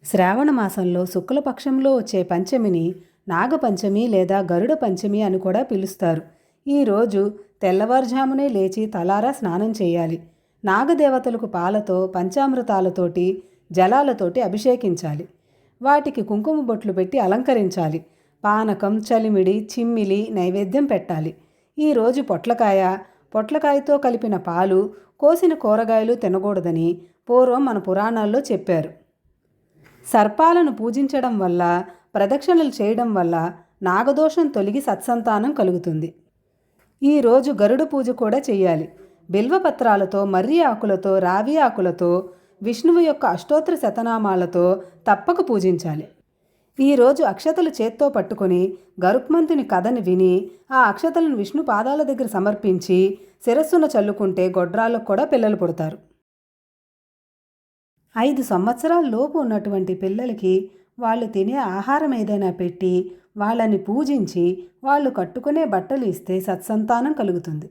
శ్రావణ మాసంలో శుక్లపక్షంలో వచ్చే పంచమిని నాగపంచమి లేదా గరుడ పంచమి అని కూడా పిలుస్తారు. ఈరోజు తెల్లవారుజామునే లేచి తలారా స్నానం చేయాలి. నాగదేవతలకు పాలతో, పంచామృతాలతోటి, జలాలతోటి అభిషేకించాలి. వాటికి కుంకుమ బొట్లు పెట్టి అలంకరించాలి. పానకం, చలిమిడి, చిమ్మిలి నైవేద్యం పెట్టాలి. ఈరోజు పొట్లకాయతో కలిపిన పాలు, కోసిన కూరగాయలు తినకూడదని పూర్వం మన పురాణాల్లో చెప్పారు. సర్పాలను పూజించడం వల్ల, ప్రదక్షిణలు చేయడం వల్ల నాగదోషం తొలగి సత్సంతానం కలుగుతుంది. ఈరోజు గరుడ పూజ కూడా చేయాలి. బిల్వపత్రాలతో, మర్రి ఆకులతో, రావి ఆకులతో, విష్ణువు యొక్క అష్టోత్తర శతనామాలతో తప్పక పూజించాలి. ఈరోజు అక్షతలు చేత్తో పట్టుకొని గరుత్మంతుని కథని విని ఆ అక్షతలను విష్ణు పాదాల దగ్గర సమర్పించి శిరస్సున చల్లుకుంటే గొడ్రాళ్ళకు కూడా పిల్లలు పుడతారు. 5 సంవత్సరాల లోపు ఉన్నటువంటి పిల్లలకి వాళ్ళు తినే ఆహారం ఏదైనా పెట్టి వాళ్ళని పూజించి వాళ్ళు కట్టుకునే బట్టలు ఇస్తే సత్సంతానం కలుగుతుంది.